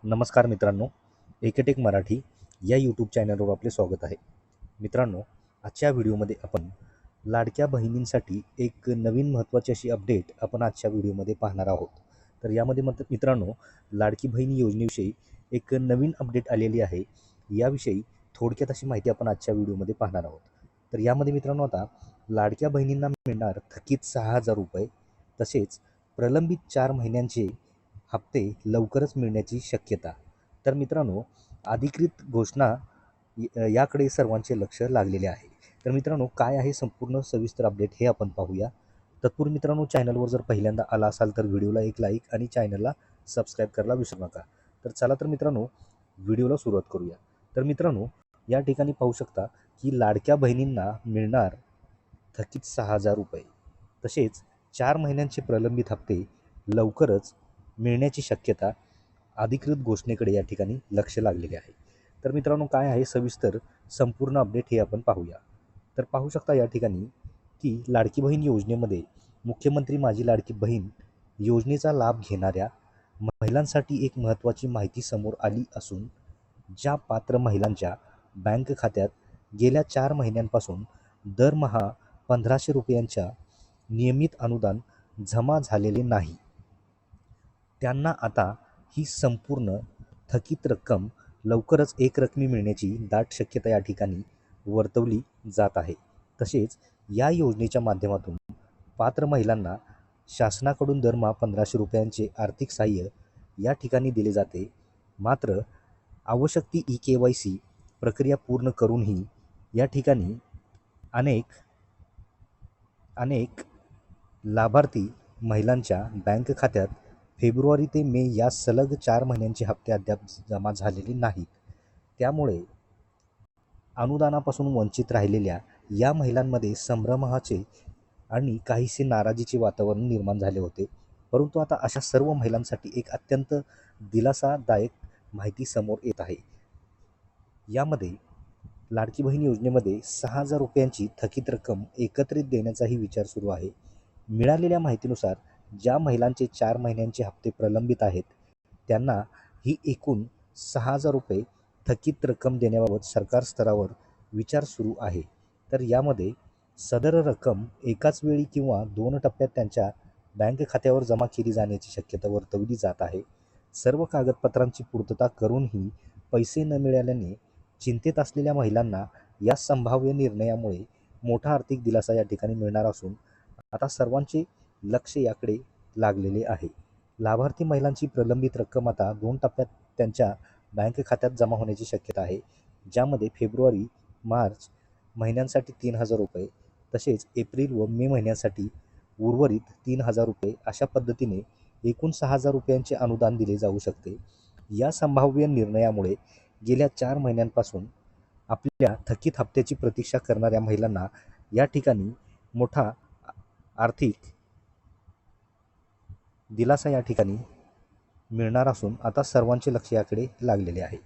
नमस्कार मित्रांनो, एकेटेक मराठी या यूट्यूब चॅनलवर आपले स्वागत आहे. मित्रांनो, आजच्या व्हिडिओमध्ये आपण लाडक्या बहिणींसाठी एक नवीन महत्त्वाची अशी अपडेट आपण आजच्या व्हिडिओमध्ये पाहणार आहोत. तर यामध्ये मित्रांनो, लाडकी बहीण योजनेविषयी एक नवीन अपडेट आलेली आहे. याविषयी थोडक्यात अशी माहिती आपण आजच्या व्हिडिओमध्ये पाहणार आहोत. तर यामध्ये मित्रांनो, आता लाडक्या बहिणींना मिळणार थकीत 6,000 रुपये, तसेच प्रलंबित 4 महिन्यांचे हप्ते लवकरच मिळण्याची शक्यता. तर मित्रांनो, अधिकृत घोषणा याकडे सर्वांचे लक्ष लागलेले आहे. तर मित्रांनो, काय आहे संपूर्ण सविस्तर अपडेट हे आपण पाहूया. तत्पूर्वी मित्रांनो, चॅनलवर जर पहिल्यांदा आला असाल तर व्हिडिओला एक लाईक आणि चॅनलला सबस्क्राईब करायला विसरू नका. तर चला तर मित्रांनो, व्हिडिओला सुरुवात करूया. तर मित्रांनो, या ठिकाणी पाहू शकता की लाडक्या बहिणींना मिळणार थकीत 6,000 रुपये, तसेच 4 महिन्यांचे प्रलंबित हप्ते लवकरच मिळण्याची शक्यता. अधिकृत घोषणेकडे या ठिकाणी लक्ष लागलेले आहे. तर मित्रांनो, काय आहे सविस्तर संपूर्ण अपडेट हे आपण पाहूया. तर पाहू शकता या ठिकाणी की लाडकी बहीण योजनेमध्ये मुख्यमंत्री माझी लाडकी बहीण योजनेचा लाभ घेणाऱ्या महिलांसाठी एक महत्त्वाची माहिती समोर आली असून, ज्या पात्र महिलांच्या बँक खात्यात गेल्या 4 महिन्यांपासून दरमहा 1,500 रुपयांच्या नियमित अनुदान जमा झालेले नाही, त्यांना आता ही संपूर्ण थकीत रक्कम लवकरच एकरकमी मिळण्याची दाट शक्यता या ठिकाणी वर्तवली जात आहे. तसेच या योजनेच्या माध्यमातून पात्र महिलांना शासनाकडून दरमहा 1,500 रुपयांचे आर्थिक सहाय्य या ठिकाणी दिले जाते. मात्र आवश्यक ती EKYC प्रक्रिया पूर्ण करूनही या ठिकाणी अनेक लाभार्थी महिलांच्या बँक खात्यात फेब्रुवारी ते मे या सलग 4 महिन्यांचे हप्ते अद्याप जमा झालेले नाहीत. त्यामुळे अनुदानापासून वंचित राहिलेल्या या महिलांमध्ये संभ्रमाचे आणि काहीसे नाराजीचे वातावरण निर्माण झाले होते. परंतु आता अशा सर्व महिलांसाठी एक अत्यंत दिलासादायक माहिती समोर येत आहे. यामध्ये लाडकी बहीण योजनेमध्ये 6,000 रुपयांची थकीत रक्कम एकत्रित देण्याचाही विचार सुरू आहे. मिळालेल्या माहितीनुसार ज्या महिलांचे 4 महिन्यांचे हप्ते प्रलंबित आहेत, त्यांना ही एकूण 6,000 रुपये थकीत रक्कम देण्याबाबत सरकार स्तरावर विचार सुरू आहे. तर यामध्ये सदर रक्कम एकाच वेळी किंवा 2 टप्प्यात त्यांच्या बँक खात्यावर जमा केली जाण्याची शक्यता वर्तवली जात आहे. सर्व कागदपत्रांची पूर्तता करूनही पैसे न मिळाल्याने चिंतेत असलेल्या महिलांना या संभाव्य निर्णयामुळे मोठा आर्थिक दिलासा या ठिकाणी मिळणार असून, आता सर्वांचे लक्ष याकडे लागलेले आहे. लाभार्थी महिलांची प्रलंबित रक्कम आता 2 टप्प्यात त्यांच्या बँक खात्यात जमा होण्याची शक्यता आहे. ज्यामध्ये फेब्रुवारी मार्च महिन्यांसाठी 3,000 रुपये, तसेच एप्रिल व मे महिन्यांसाठी उर्वरित 3,000 रुपये अशा पद्धतीने एकूण 6,000 रुपयांचे अनुदान दिले जाऊ शकते. या संभाव्य निर्णयामुळे गेल्या 4 महिन्यांपासून आपल्या थकीत हप्त्याची प्रतीक्षा करणाऱ्या महिलांना या ठिकाणी मोठा आर्थिक दिलासा या ठिकाणी मिळणार असून, आता सर्वांचे लक्ष याकडे लागलेले आहे.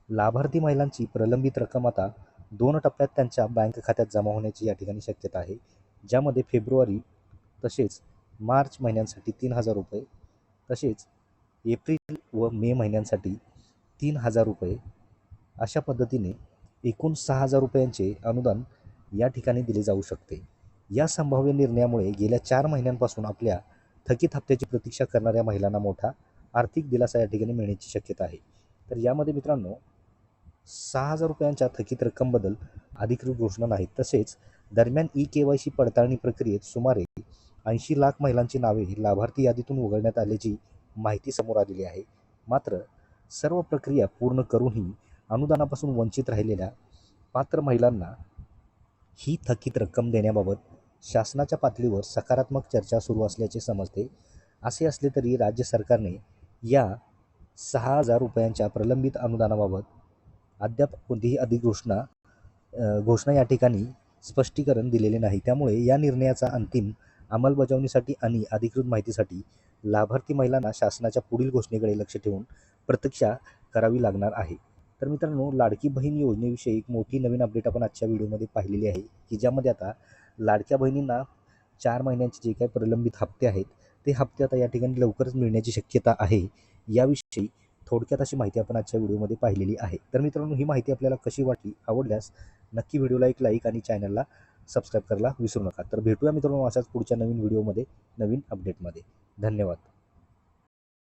लाभार्थी महिलांची प्रलंबित रक्कम आता 2 टप्प्यात त्यांच्या बँक खात्यात जमा होण्याची या ठिकाणी शक्यता आहे. ज्यामध्ये फेब्रुवारी तसेच मार्च महिन्यांसाठी 3,000 रुपये, तसेच एप्रिल व मे महिन्यांसाठी 3,000 रुपये अशा पद्धतीने एकूण 6,000 रुपयांचे अनुदान या ठिकाणी दिले जाऊ शकते. या संभाव्य निर्णयामुळे गेल्या 4 महिन्यांपासून आपल्या थकीत हप्त्याची प्रतीक्षा करणाऱ्या महिलांना मोठा आर्थिक दिलासा या ठिकाणी मिळण्याची शक्यता आहे. तर यामध्ये मित्रांनो, 6,000 रुपयांच्या थकीत रक्कमबद्दल अधिकृत घोषणा नाही. तसेच दरम्यान EKYC पडताळणी प्रक्रियेत सुमारे 80 लाख महिलांची नावे लाभार्थी यादीतून वगळण्यात आल्याची माहिती समोर आलेली आहे. मात्र सर्व प्रक्रिया पूर्ण करूनही अनुदानापासून वंचित राहिलेल्या पात्र महिलांना ही थकीत रक्कम देण्याबाबत शासनाच्या पातळीवर सकारात्मक चर्चा सुरू असल्याचे समजते. असे असले तरी राज्य सरकारने या 6,000 रुपयांच्या प्रलंबित अनुदानाबाबत अद्याप कोणतीही घोषणा या ठिकाणी स्पष्टीकरण दिलेले नाही. त्यामुळे या निर्णयाचा अंतिम अंमलबजावणीसाठी आणि अधिकृत माहितीसाठी लाभार्थी महिलांना शासनाच्या पुढील घोषणेकडे लक्ष ठेवून प्रतीक्षा करावी लागणार आहे. तर मित्रांनो, लाडकी बहीण योजनेविषयी एक मोठी नवीन अपडेट आपण आजच्या व्हिडिओमध्ये पाहिलेली आहे, की ज्यामध्ये आता लाडक्या बहिणींना 4 महिन्यांचे जे काही प्रलंबित हप्ते आहेत, ते हप्ते आता या ठिकाणी लवकरच मिळण्याची शक्यता आहे. याविषयी थोडक्यात अशी माहिती आपण आजच्या व्हिडिओमध्ये पाहिलेली आहे. तर मित्रांनो, ही माहिती आपल्याला कशी वाटली, आवडल्यास नक्की व्हिडिओला एक लाईक आणि चॅनलला सबस्क्राईब करायला विसरू नका. तर भेटूया मित्रांनो अशाच पुढच्या नवीन व्हिडिओमध्ये, नवीन अपडेटमध्ये. धन्यवाद.